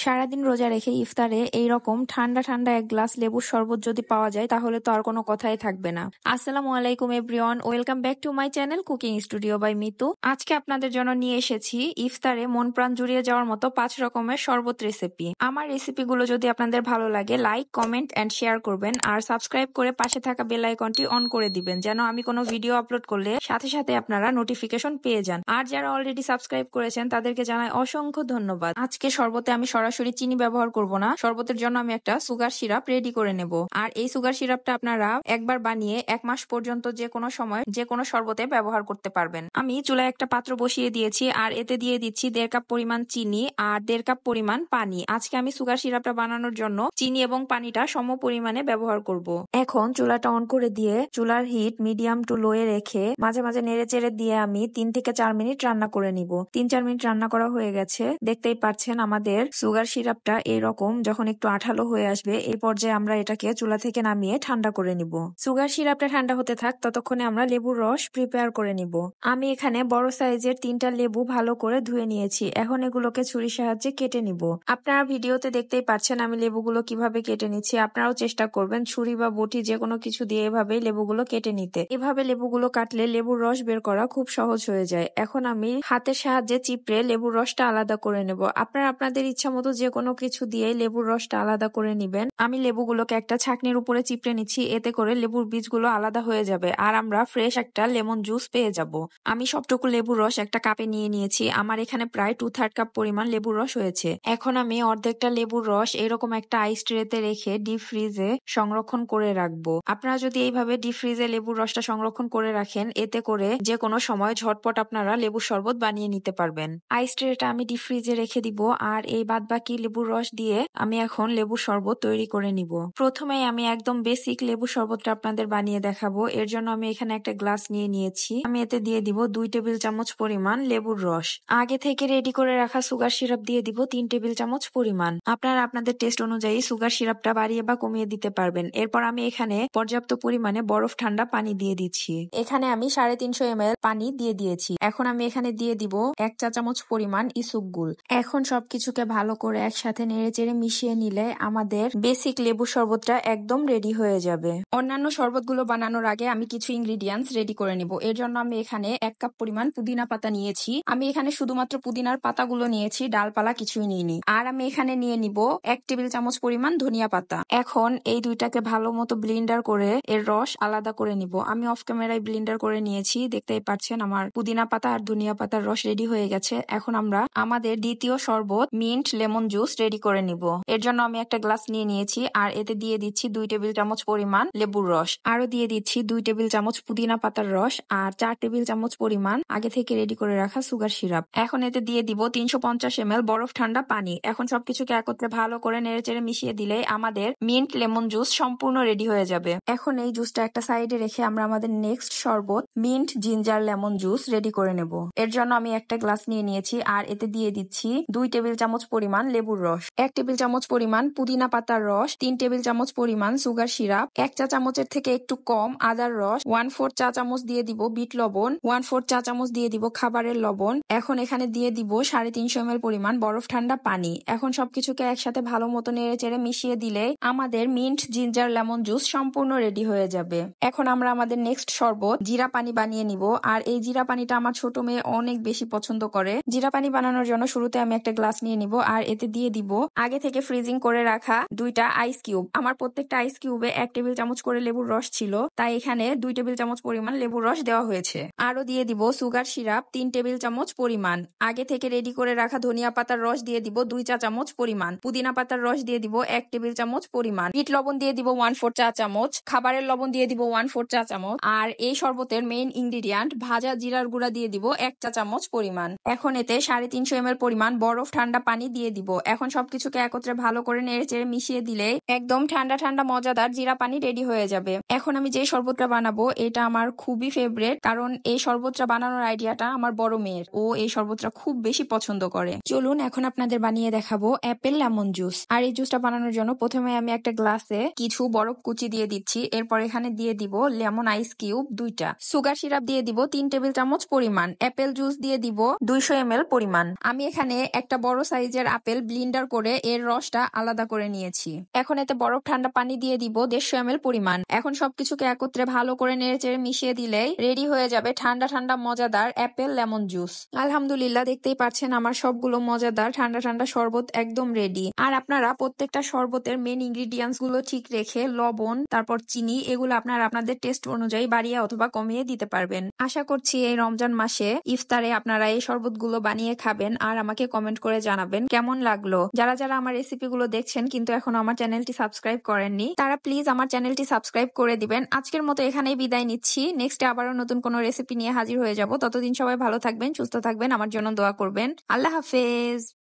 সারাদিন রোজা রেখে ইফতারে এইরকম ঠান্ডা ঠান্ডা এক গ্লাস লেবুর শরবত যদি পাওয়া যায় তাহলে তো আর কোনো কথাই থাকবে না। আসসালামু আলাইকুম everyone, welcome back to my channel cooking studio by Mitu. আজকে আপনাদের জন্য নিয়ে এসেছি ইফতারে মন প্রাণ জুড়িয়ে যাওয়ার মতো 5 রকমের শরবত রেসিপি। আমার রেসিপিগুলো যদি আপনাদের ভালো লাগে লাইক, কমেন্ট এন্ড শেয়ার করবেন আর সাবস্ক্রাইব করে পাশে থাকা বেল আইকনটি অন করে দিবেন যেন আমি কোনো ভিডিও আপলোড করলে সাথে সাথে আপনারা নোটিফিকেশন পেয়ে যান। আর যারা অলরেডি সাবস্ক্রাইব করেছেন তাদেরকে জানাই অসংখ্য ধন্যবাদ। আজকে শরবতে আমি সরাসরি চিনি ব্যবহার করব না, শরবতের জন্য আমি একটা সুগার সিরাপ রেডি করে নেব। আর এই সুগার সিরাপটা আপনারা একবার বানিয়ে 1 মাস পর্যন্ত যে কোনো সময় যে কোনো শরবতে ব্যবহার করতে পারবেন। আমি চুলায় একটা পাত্র বসিয়ে দিয়েছি আর এতে দিয়ে দিচ্ছি 1.5 কাপ পরিমাণ চিনি আর 1.5 কাপ পরিমাণ পানি। আজকে আমি সুগার সিরাপটা বানানোর জন্য চিনি এবং পানিটা সম পরিমাণে ব্যবহার করব। এখন চুলাটা অন করে দিয়ে চুলার হিট মিডিয়াম টু লোয়ে রেখে মাঝে মাঝে নেড়ে চেড়ে দিয়ে আমি 3 থেকে 4 মিনিট রান্না করে নিব। 3-4 মিনিট রান্না করা হয়ে গেছে, দেখতেই পাচ্ছেন আমাদের সুগার সিরাপটা এরকম যখন একটু আঠালো হয়ে আসবে এই পর্যায়ে আমরা এটাকে চুলা থেকে নামিয়ে ঠান্ডা করে নিব। সুগার সিরাপটা ঠান্ডা হতে থাক, ততক্ষণে আমরা লেবুর রস প্রিপেয়ার করে নিব। আমি এখানে বড় সাইজের 3টা লেবু ভালো করে ধুয়ে নিয়েছি, এখন এগুলোকে ছুরির সাহায্যে কেটে নিব। আপনারা ভিডিওতে দেখতেই পাচ্ছেন আমি লেবুগুলো কিভাবে কেটে নিচ্ছি। আপনারাও চেষ্টা করবেন ছুরি বা বটি যে কোনো কিছু দিয়ে এভাবে লেবুগুলো কেটে নিতে। এভাবে লেবুগুলো কাটলে লেবুর রস বের করা খুব সহজ হয়ে যায়। এখন আমি হাতের সাহায্যে চিপড়ে লেবুর রসটা আলাদা করে নেব। আপনারা আপনাদের ইচ্ছা মতো যে কোনো কিছু দিয়ে লেবুর রসটা আলাদা করে নিবেন। আমি লেবুগুলোকে একটা ছাঁকনির উপরে চিপড়ে নিচ্ছি, এতে করে লেবুর বীজগুলো আলাদা হয়ে যাবে আর আমরা ফ্রেশ একটা লেমন জুস পেয়ে যাব। আমি সবটুকু লেবুর রস একটা কাপে নিয়ে নিয়েছি। আমার এখানে প্রায় 2/3 কাপ পরিমাণ লেবুর রস হয়েছে। এখন আমি অর্ধেকটা লেবুর রস এরকম একটা আইস ট্রেতে রেখে ডিপ ফ্রিজে সংরক্ষণ করে রাখবো। আপনারা যদি এইভাবে ডিপ ফ্রিজে লেবুর রসটা সংরক্ষণ করে রাখেন এতে করে যে কোনো সময় ঝটপট আপনারা লেবুর শরবত বানিয়ে নিতে পারবেন। আইস ট্রেটা আমি ডিপ ফ্রিজে রেখে দিব আর এই বাদ বাকি লেবুর রস দিয়ে আমি এখন লেবুর শরবত তৈরি করে নিব। প্রথমেই আমি একদম বেসিক লেবুর শরবতটা আপনাদের বানিয়ে দেখাবো। এর জন্য আমি এখানে একটা গ্লাস নিয়ে নিয়েছি। আমি এতে দিয়ে দিব 2 টেবিল চামচ পরিমাণ লেবুর রস। আগে থেকে রেডি করে রাখা সুগার সিরাপ দিয়ে দিব 3 টেবিল চামচ পরিমাণ। আপনারা আপনাদের টেস্ট অনুযায়ী সুগার সিরাপটা বাড়িয়ে বা কমিয়ে দিতে পারবেন। এরপর আমি এখানে পর্যাপ্ত পরিমাণে বরফ ঠান্ডা পানি দিয়ে দিচ্ছি। এখানে আমি 350 ml পানি দিয়ে দিয়েছি। এখন আমি এখানে দিয়ে দিব 1 চা চামচ পরিমাণ ইসুকগুল। এখন সবকিছুকে ভালো করে একসাথে নেড়েচেড়ে মিশিয়ে নিলে আমাদের বেসিক লেবু শরবতটা একদম রেডি হয়ে যাবে। অন্যান্য শরবতগুলো বানানোর আগে আমি কিছু ইনগ্রিডিয়েন্টস রেডি করে নিব। এর জন্য আমি এখানে 1 কাপ পরিমাণ পুদিনা পাতা নিয়েছি। আমি এখানে শুধুমাত্র পুদিনার পাতাগুলো নিয়েছি, ডালপালা কিছুই নিইনি। আর আমি এখানে নিয়ে নিব 1 টেবিল চামচ পরিমাণ ধনিয়া পাতা। এখন এই দুইটাকে ভালো মতো ব্লেন্ডার করে এর রস আলাদা করে নিব। আমি অফ ক্যামেরায় ব্লেন্ডার করে নিয়েছি, দেখতেই পাচ্ছেন আমার পুদিনা পাতা আর ধনিয়া পাতার রস রেডি হয়ে গেছে। এখন আমরা আমাদের দ্বিতীয় শরবত মিন্ট লেমন জুস রেডি করে নিব। এর জন্য আমি একটা গ্লাস নিয়ে নিয়েছি আর এতে দিয়ে দিচ্ছি 2 টেবিল চামচ পরিমাণ লেবুর রস। আরো দিয়ে দিচ্ছি 2 টেবিল চামচ পুদিনা পাতার রস আর 4 টেবিল চামচ পরিমাণ আগে থেকে রেডি করে রাখা সুগার সিরাপ। এখন এতে দিয়ে দিব 350 ml বরফ ঠান্ডা পানি। এখন সবকিছুকে একত্রে ভালো করে নেড়েচেড়ে মিশিয়ে দিলে আমাদের মিন্ট লেমন জুস সম্পূর্ণ রেডি হয়ে যাবে। এখন এই জুসটা একটা সাইডে রেখে আমরা আমাদের নেক্সট শরবত mint ginger lemon juice ready করে নেব। এর জন্য আমি একটা গ্লাস নিয়ে নিয়েছি আর এতে দিয়ে দিচ্ছি 2 টেবিল চামচ পরিমাণ লেবুর রস, 1 টেবিল চামচ পরিমাণ পুদিনা পাতার রস, 3 টেবিল চামচ পরিমাণ সুগার সিরাপ, 1 চা চামচের থেকে একটু কম আদার রস, 1/4 চা চামচ দিয়ে দিব বিট লবণ, 1/4 চা চামচ দিয়ে দিব খাবারের লবণ। এখন এখানে দিয়ে দিব 350 ml পরিমাণ বরফ ঠান্ডা পানি। এখন সবকিছুকে একসাথে ভালো মতো নেড়েচেড়ে মিশিয়ে দিলে আমাদের মিন্ট জিঞ্জার লেমন জুস সম্পূর্ণ রেডি হয়ে যাবে। এখন আমরা আমাদের নেক্সট শরবত জিরা পানি বানিয়ে নিব। আর এই জিরা পানিটা আমার ছোট মেয়ে অনেক বেশি পছন্দ করে। জিরা পানি বানানোর জন্য শুরুতে আমি একটা গ্লাস নিয়ে নিব আর এতে দিয়ে দিব আগে থেকে ফ্রিজিং করে রাখা 2টা আইস কিউব। আমার প্রত্যেকটা আইস কিউবে 1 টেবিল চামচ করে লেবুর রস ছিল, তাই এখানে 2 টেবিল চামচ পরিমাণ লেবুর রস দেওয়া হয়েছে। আরো দিয়ে দিব সুগার সিরাপ 3 টেবিল চামচ পরিমাণ। আগে থেকে রেডি করে রাখা ধনিয়া পাতার রস দিয়ে দিব 2 চা চামচ পরিমাণ। পুদিনা পাতার রস দিয়ে দিব 1 টেবিল চামচ পরিমাণ। বিট লবণ দিয়ে দিব 1/4 চা চামচ। খাবারের লবণ দিয়ে দিব 1/4 চা চামচ। আর এই শরবতের মেইন ইনগ্রিডিয়েন্ট ভাজা জিরার গুঁড়া দিয়ে দিব 1 চা চামচ পরিমাণ। এখন এতে 350 ml পরিমাণ বরফ ঠান্ডা পানি দিয়ে দিব। এখন সবকিছুকে একত্রে ভালো করে নেড়েচেড়ে মিশিয়ে দিলে একদম ঠান্ডা ঠান্ডা মজাদার জিরা পানি রেডি হয়ে যাবে। এখন আমি যে শরবতটা বানাবো এটা আমার খুবই ফেভারিট, কারণ এই শরবতটা বানানোর আইডিয়াটা আমার বড় মেয়ের। ও এই শরবতটা খুব বেশি পছন্দ করে। চলুন এখন আপনাদের বানিয়ে দেখাবো অ্যাপেল লেমন জুস। আর এই জুসটা বানানোর জন্য প্রথমে আমি একটা গ্লাসে কিছু বরফ কুচি দিয়ে দিচ্ছি। এরপর এখানে দিয়ে দিব লেমন আইস কিউব 2টা, সুগার সিরাপ দিয়ে দিব 3 টেবিল চামচ পরিমাণ, অ্যাপেল জুস দিয়ে দিব 200 ml পরিমাণ। আমি এখানে একটা বড় সাইজের আপেল আপেল ব্লিন্ডার করে এর রসটা আলাদা করে নিয়েছি। এখন এতে বরফ ঠান্ডা পানি দিয়ে দিব 150 ml পরিমাণ। এখন সবকিছুকে একত্রে ভালো করে নেড়েচেড়ে মিশিয়ে দিলেই রেডি হয়ে যাবে ঠান্ডা ঠান্ডা মজাদার অ্যাপেল লেমন জুস। আলহামদুলিল্লাহ, দেখতেই পাচ্ছেন আমার সবগুলো মজাদার ঠান্ডা ঠান্ডা শরবত একদম রেডি। আর আপনারা প্রত্যেকটা শরবতের মেন ইনগ্রিডিয়েন্টস গুলো ঠিক রেখে লবণ, তারপর চিনি, এগুলো আপনারা আপনাদের টেস্ট অনুযায়ী বাড়িয়ে অথবা কমিয়ে দিতে পারবেন। আশা করছি এই রমজান মাসে ইফতারে আপনারা এই শরবতগুলো বানিয়ে খাবেন আর আমাকে কমেন্ট করে জানাবেন কেমন লাগলো। যারা যারা আমার রেসিপিগুলো দেখছেন কিন্তু এখনো আমার চ্যানেলটি সাবস্ক্রাইব করেননি, তারা প্লিজ আমার চ্যানেলটি সাবস্ক্রাইব করে দিবেন। আজকের মতো এখানেই বিদায় নিচ্ছি। নেক্সটে আবারও নতুন কোনো রেসিপি নিয়ে হাজির হয়ে যাব। ততদিন সবাই ভালো থাকবেন, সুস্থ থাকবেন, আমার জন্য দোয়া করবেন। আল্লাহ হাফেজ।